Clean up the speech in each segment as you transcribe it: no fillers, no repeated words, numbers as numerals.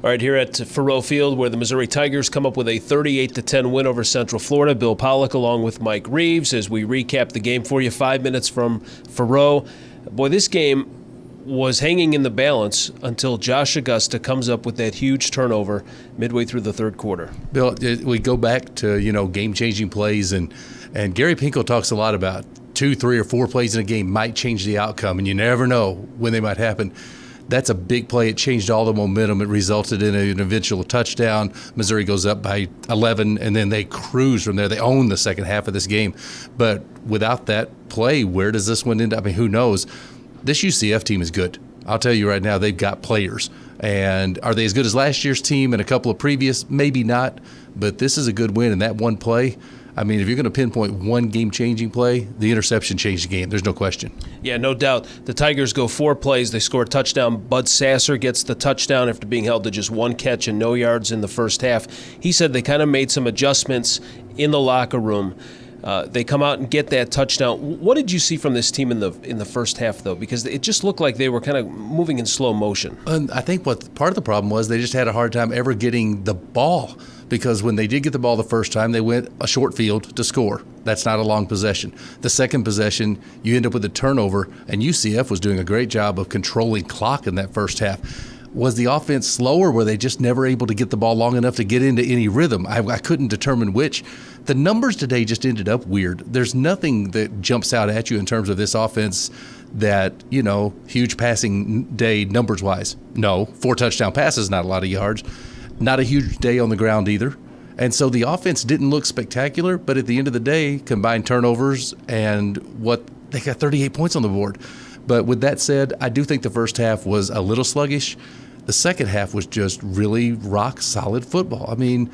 All right, here at Faurot Field, where the Missouri Tigers come up with a 38-10 win over Central Florida. Bill Pollock along with Mike Reeves as we recap the game for you. 5 minutes from Faurot. Boy, this game was hanging in the balance until Josh Augusta comes up with that huge turnover midway through the third quarter. Bill, we go back to, game-changing plays, and Gary Pinkel talks a lot about 2, 3, or 4 plays in a game might change the outcome, and you never know when they might happen. That's a big play. It changed all the momentum. It resulted in an eventual touchdown. Missouri goes up by 11, and then they cruise from there. They own the second half of this game. But without that play, where does this one end up? I mean, who knows? This UCF team is good. I'll tell you right now, they've got players. And are they as good as last year's team and a couple of previous? Maybe not. But this is a good win, and that one play, I mean, if you're going to pinpoint one game-changing play, the interception changed the game. There's no question. Yeah, no doubt. The Tigers go 4 plays. They score a touchdown. Bud Sasser gets the touchdown after being held to just 1 catch and no yards in the first half. He said they kind of made some adjustments in the locker room. They come out and get that touchdown. What did you see from this team in the first half, though? Because it just looked like they were kind of moving in slow motion. And I think what part of the problem was they just had a hard time ever getting the ball. Because when they did get the ball the first time, they went a short field to score. That's not a long possession. The second possession, you end up with a turnover, and UCF was doing a great job of controlling clock in that first half. Was the offense slower? Were they just never able to get the ball long enough to get into any rhythm? I couldn't determine which. The numbers today just ended up weird. There's nothing that jumps out at you in terms of this offense that, huge passing day numbers-wise. No, 4 touchdown passes, not a lot of yards. Not a huge day on the ground either. And so the offense didn't look spectacular, but at the end of the day, combined turnovers and they got 38 points on the board. But with that said, I do think the first half was a little sluggish. The second half was just really rock-solid football. I mean,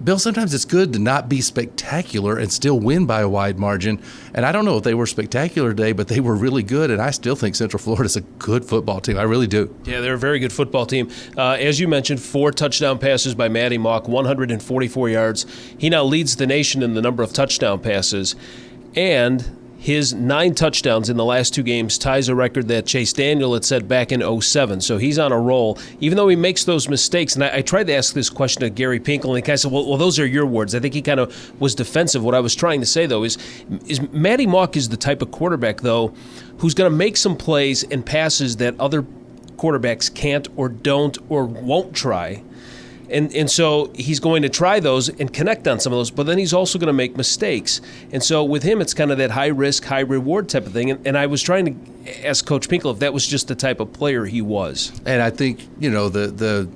Bill, sometimes it's good to not be spectacular and still win by a wide margin. And I don't know if they were spectacular today, but they were really good. And I still think Central Florida's a good football team. I really do. Yeah, they're a very good football team. As you mentioned, 4 touchdown passes by Matty Mock, 144 yards. He now leads the nation in the number of touchdown passes. And his 9 touchdowns in the last 2 games ties a record that Chase Daniel had set back in 2007. So he's on a roll, even though he makes those mistakes. And I tried to ask this question to Gary Pinkel, and he kind of said, well, those are your words. I think he kind of was defensive. What I was trying to say, though, is Matty Mock is the type of quarterback, though, who's going to make some plays and passes that other quarterbacks can't or don't or won't try. And so he's going to try those and connect on some of those, but then he's also going to make mistakes. And so with him, it's kind of that high-risk, high-reward type of thing. And I was trying to ask Coach Pinkel if that was just the type of player he was. And I think, the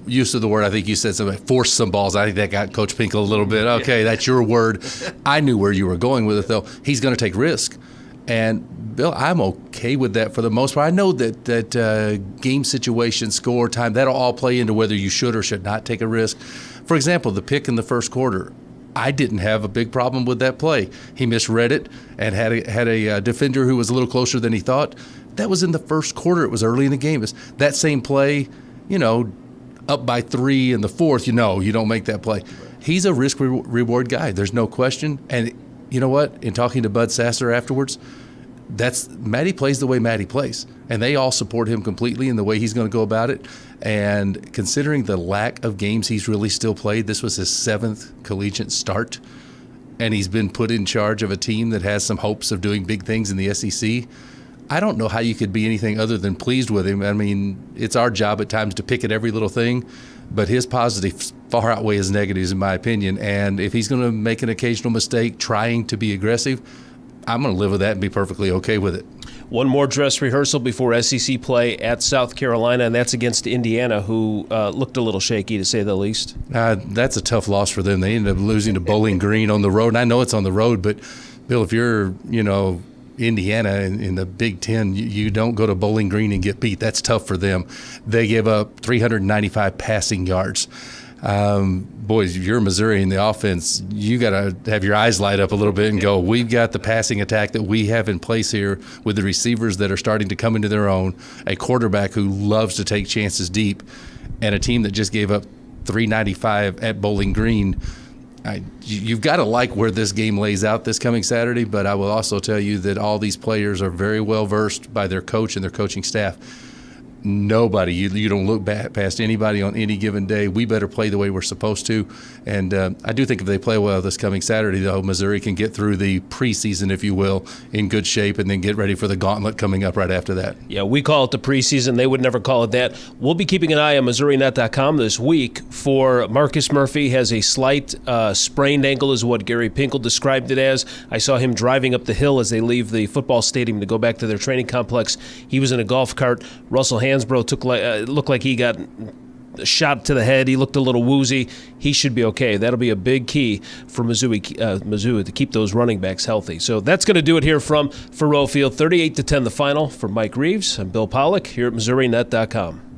use of the word, I think you said something, force some balls. I think that got Coach Pinkel a little bit. Okay, that's your word. I knew where you were going with it, though. He's going to take risk. And, Bill, I'm okay with that for the most part. I know that game situation, score, time, that'll all play into whether you should or should not take a risk. For example, the pick in the first quarter, I didn't have a big problem with that play. He misread it and had a defender who was a little closer than he thought. That was in the first quarter. It was early in the game. It's that same play, up by 3 in the fourth, you don't make that play. He's a risk-reward guy. There's no question. And you know what? In talking to Bud Sasser afterwards, Matty plays the way Matty plays, and they all support him completely in the way he's going to go about it. And considering the lack of games he's really still played, this was his 7th collegiate start, and he's been put in charge of a team that has some hopes of doing big things in the SEC. I don't know how you could be anything other than pleased with him. I mean, it's our job at times to pick at every little thing, but his positives far outweigh his negatives, in my opinion. And if he's going to make an occasional mistake trying to be aggressive, I'm going to live with that and be perfectly okay with it. One more dress rehearsal before SEC play at South Carolina, and that's against Indiana, who looked a little shaky, to say the least. That's a tough loss for them. They ended up losing to Bowling Green on the road. And I know it's on the road, but, Bill, if you're, Indiana in the Big Ten, you don't go to Bowling Green and get beat. That's tough for them. They gave up 395 passing yards. Boys, if you're Missouri in the offense, you got to have your eyes light up a little bit and go, we've got the passing attack that we have in place here with the receivers that are starting to come into their own, a quarterback who loves to take chances deep, and a team that just gave up 395 at Bowling Green. You've got to like where this game lays out this coming Saturday, but I will also tell you that all these players are very well versed by their coach and their coaching staff. nobody. You don't look past anybody on any given day. We better play the way we're supposed to. And I do think if they play well this coming Saturday, though, Missouri can get through the preseason, if you will, in good shape and then get ready for the gauntlet coming up right after that. Yeah, we call it the preseason. They would never call it that. We'll be keeping an eye on Missourinet.com this week for Marcus Murphy. Has a slight sprained ankle is what Gary Pinkel described it as. I saw him driving up the hill as they leave the football stadium to go back to their training complex. He was in a golf cart. Russell Hansbrough looked like he got shot to the head. He looked a little woozy. He should be okay. That'll be a big key for Mizzou to keep those running backs healthy. So that's going to do it here from Faurot Field. 38-10 the final. For Mike Reeves, I'm Bill Pollock here at Missourinet.com.